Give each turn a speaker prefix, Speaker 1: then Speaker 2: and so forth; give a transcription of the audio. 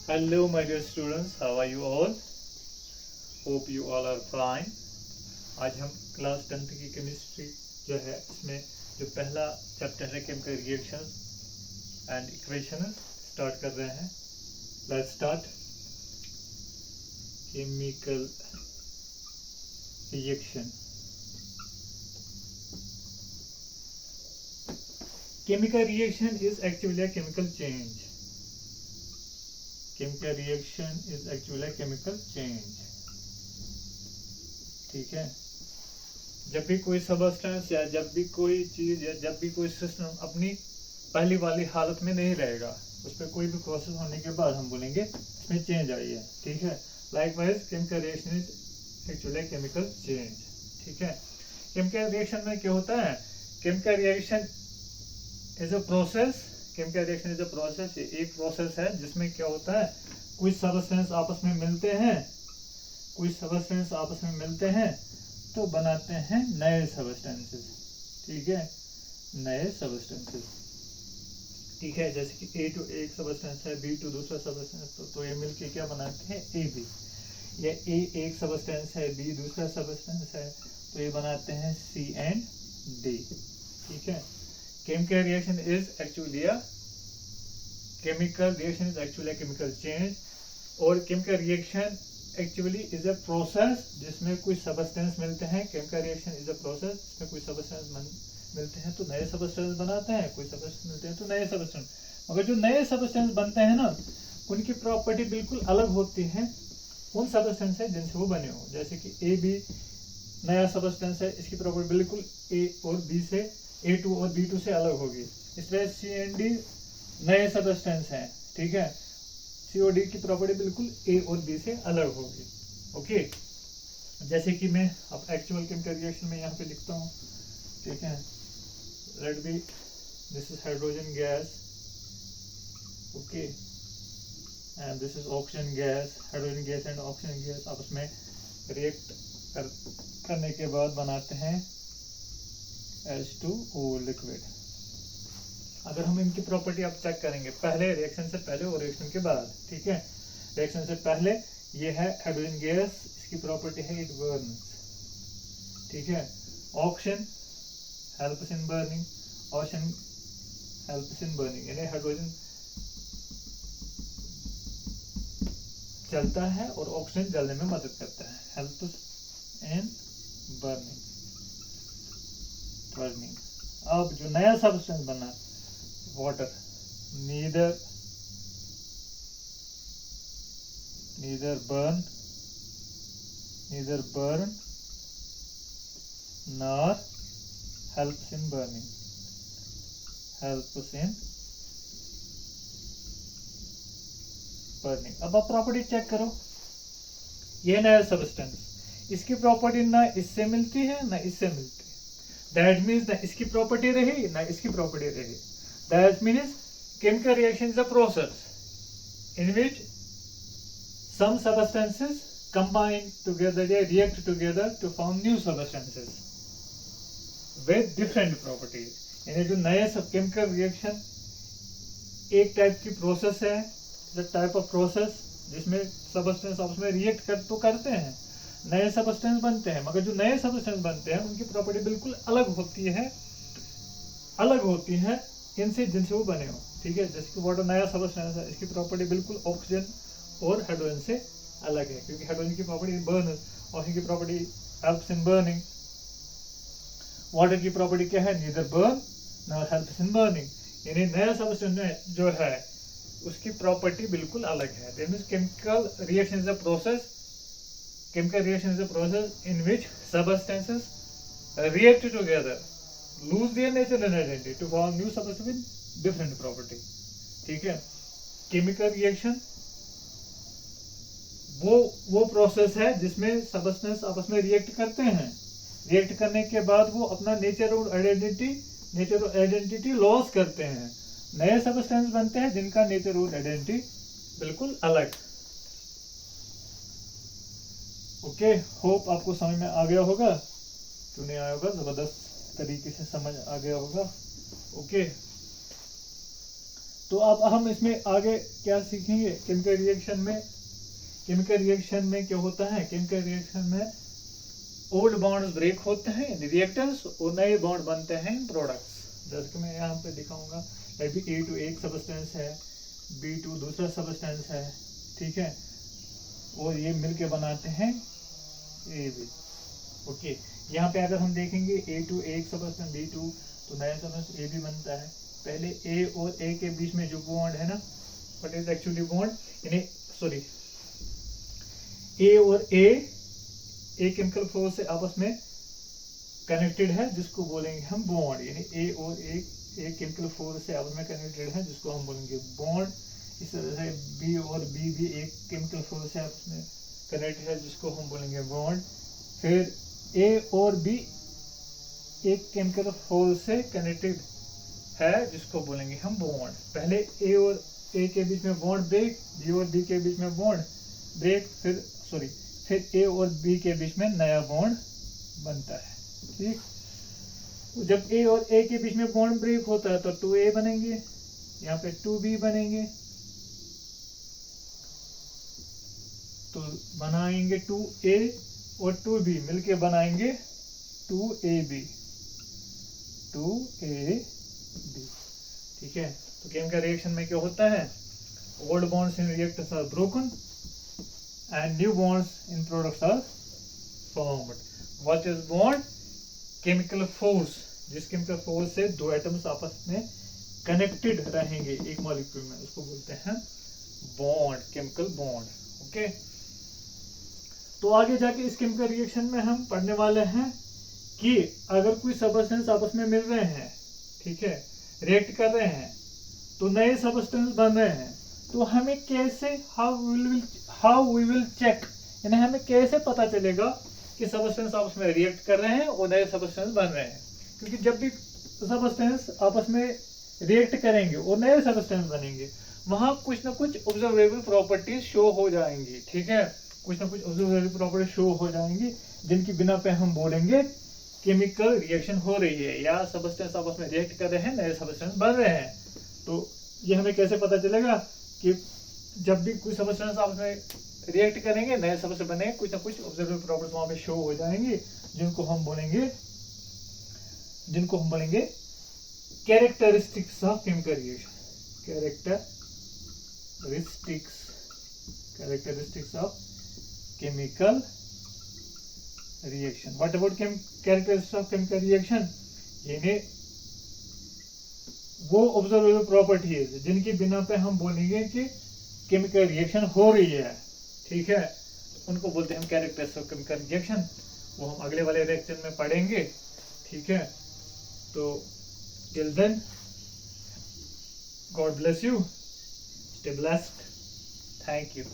Speaker 1: Hello, my dear students. How are you all? Hope you all are fine. आज हम class 10th की chemistry जो है इसमें जो पहला चैप्टर है chemical reactions and equations start कर रहे हैं. Let's start. Chemical reaction. Chemical reaction is actually a chemical change. Chemical reaction is actually a chemical change. ठीक है. जब भी कोई सबस्टेंस या जब भी कोई चीज या जब भी कोई सिस्टम अपनी पहली वाली हालत में नहीं रहेगा, उस पर कोई भी प्रोसेस होने के बाद हम बोलेंगे इसमें चेंज आई है. ठीक है. Likewise chemical reaction is actually chemical change. ठीक है. केमिकल रिएक्शन में क्या होता है? Chemical reaction is a process. Chemical reaction is a process. ये एक प्रोसेस है जिसमें क्या होता है, कुछ सबस्टेंस आपस में मिलते हैं, कुछ सबस्टेंस आपस में मिलते हैं तो बनाते हैं नए सबस्टेंसेस. ठीक है. नए सबस्टेंसेस. ठीक है. जैसे कि ए टू एक सबस्टेंस है, बी टू दूसरा सबस्टेंस, तो ये मिलके क्या बनाते हैं? A B. या ए एक सबस्टेंस है, बी दूसरा सबस्टेंस है, तो ये बनाते हैं सी एंड डी. ठीक है. Chemical reaction is actually a chemical change. और chemical reaction actually is a process जिसमें कुछ substance मिलते हैं. chemical reaction is a process जिसमें कुछ substance मिलते हैं तो नए substance बनाते हैं, कुछ substance मिलते हैं तो नए substance. मगर जो नए substance बनते हैं ना, उनकी प्रॉपर्टी बिल्कुल अलग होती है उन substance से जिनसे वो बने हो. जैसे कि ए बी नया सबस्टेंस है, इसकी प्रॉपर्टी बिल्कुल ए और बी से, A2 और B2 से अलग होगी. इस तरह C and D नए सबस्टेंस हैं. ठीक है. C और D की प्रॉपर्टी बिल्कुल A और B से अलग होगी. ओके. जैसे कि मैं अब एक्चुअल केमिकल रिएक्शन में यहाँ पे लिखता हूँ. ठीक है. Let be this is hydrogen gas. Okay. And this is oxygen gas. Hydrogen gas and oxygen gas आपस में रिएक्ट करने के बाद बनाते हैं H2O लिक्विड. अगर हम इनकी प्रॉपर्टी अब चेक करेंगे, पहले रिएक्शन से पहले और रिएक्शन के बाद. ठीक है. रिएक्शन से पहले ये है हाइड्रोजन गैस, इसकी प्रॉपर्टी है इट बर्न्स. ठीक है. Oxygen helps in burning. Oxygen helps in burning यानी हाइड्रोजन जलता है और ऑक्सीजन जलने में मदद करता है. Helps in burning. अब जो नया सबस्टेंस बना water, neither burn nor helps in burning. अब आप प्रॉपर्टी चेक करो. ये नया सबस्टेंस, इसकी प्रॉपर्टी ना इससे मिलती है ना इससे मिलती है. That means ना इसकी प्रॉपर्टी रही ना इसकी प्रॉपर्टी रही. That means chemical reaction is a process in which some substances combine together, they react together to form new substances with different properties. यानी जो नए सब केमिकल रिएक्शन एक टाइप की प्रोसेस है, द टाइप ऑफ प्रोसेस जिसमें substance आपस में रिएक्ट करते हैं, नए सबस्टेंस बनते हैं. मगर जो नए सबस्टेंस बनते हैं उनकी प्रॉपर्टी बिल्कुल अलग होती है इनसे जिनसे वो बने हो. ठीक है. जैसे कि वाटर नया सबस्टेंस है, इसकी प्रॉपर्टी बिल्कुल ऑक्सीजन और हाइड्रोजन से अलग है, क्योंकि हाइड्रोजन की प्रॉपर्टी बर्न, ऑक्सीजन की property helps in burning. Water की प्रॉपर्टी क्या है? Neither burn nor helps in burning. यानी नया सबस्टेंस जो है उसकी प्रॉपर्टी बिल्कुल अलग है. That means chemical reaction is a process. Chemical reaction is a process in which substances react together, lose their nature and identity to form new substances with different property. ठीक है. Chemical reaction वो process है जिसमें substance आपस में react करते हैं. React करने के बाद वो अपना नेचर और आइडेंटिटी लॉस करते हैं. नए सबस्टेंस बनते हैं जिनका नेचर और आइडेंटिटी बिल्कुल अलग. ओके. होप आपको समझ में आ गया होगा. क्यों नहीं आया होगा, जबरदस्त तरीके से समझ आ गया होगा. ओके. तो अब हम इसमें आगे क्या सीखेंगे? केमिकल रिएक्शन में क्या होता है? केमिकल रिएक्शन में ओल्ड बॉन्ड्स ब्रेक होते हैं इन रिएक्टेंट्स और नए बॉन्ड बनते हैं इन प्रोडक्ट्स। जैसे कि मैं यहाँ पे दिखाऊंगा, A2 एक सबस्टेंस है, B2 दूसरा सबस्टेंस है, ठीक है, और ये मिलके बनाते हैं AB। ओके, यहाँ पे अगर हम देखेंगे A2 एक सबस्टेंस, B2 तो नया सबस्टेंस AB बनता है। पहले A और A के बीच में जो बॉन्ड है ना, व्हाट इज एक्चुअली बॉन्ड, यानी सॉरी, A और A एक केमिकल फोर्स से आपस में कनेक्टेड है, जिसको बोलेंगे हम बॉन्ड। यानी A और A एक केमिकल फोर्स से आपस में कनेक्टेड है, जिसको हम बोलेंगे बॉन्ड। इस तरह से B और B भी एक केमिकल फोर्स से आपस में कनेक्टेड है, जिसको हम बोलेंगे बॉन्ड। फिर A और B एक केमिकल फोर्स से कनेक्टेड है, जिसको बोलेंगे हम बॉन्ड। पहले A और A के बीच में बॉन्ड ब्रेक, B और B के बीच में बॉन्ड ब्रेक, फिर A और B के बीच में नया बॉन्ड बनता है, ठीक। तो जब A और A के बीच में बॉन्ड ब्रेक होता है तो 2A बनेंगे, यहाँ पे 2B बनेंगे, तो बनाएंगे 2A और 2B मिलके बनाएंगे 2AB, ठीक है। तो केमिकल रिएक्शन में क्या होता है? Old bonds in reactants are broken and new bonds in products are formed. What is bond? Chemical force, जिस chemical force से दो एटम्स आपस में कनेक्टेड रहेंगे एक मॉलिक्यूल में, उसको बोलते हैं बॉन्ड, केमिकल बॉन्ड। ओके, तो आगे जाके इस केमिकल रिएक्शन में हम पढ़ने वाले हैं कि अगर कोई सबस्टेंस आपस में मिल रहे हैं, ठीक है, रिएक्ट कर रहे हैं, तो नए सबस्टेंस बन रहे हैं, तो हमें कैसे हाउ वी विल चेक, यानी हमें कैसे पता चलेगा कि सबस्टेंस आपस में रिएक्ट कर रहे हैं और नए सबस्टेंस बन रहे हैं? क्योंकि जब भी सबस्टेंस आपस में रिएक्ट करेंगे और नए सबस्टेंस बनेंगे, वहां कुछ ना कुछ ऑब्जर्वेबल प्रॉपर्टीज शो हो जाएंगी, ठीक है, कुछ ना कुछ ऑब्जर्वेबल प्रॉपर्टीज शो हो जाएंगी, जिनकी बिना पे हम बोलेंगे केमिकल रिएक्शन हो रही है, या सबस्टेंस आपस में रिएक्ट कर रहे हैं, नए सबस्टेंस बन रहे हैं। तो ये हमें कैसे पता चलेगा कि जब भी कुछ सबस्टेंस आपस में रिएक्ट करेंगे, नए सबस्टेंस बनेंगे, कुछ ना कुछ ऑब्जर्वेबल प्रॉपर्टीज वहां पे शो हो जाएंगी, जिनको हम बोलेंगे characteristics of chemical reaction, characteristics of chemical reaction. What about characteristics of chemical reaction? यानी वो ऑब्जर्वेबल प्रॉपर्टी है जिनकी बिना पे हम बोलेंगे कि केमिकल रिएक्शन हो रही है, ठीक है, उनको बोलते हैं हम कैरेक्टरिस्टिक्स ऑफ केमिकल रिएक्शन। वो हम अगले वाले लेक्चर में पढ़ेंगे, ठीक है। तो till then, God bless you, stay blessed, thank you.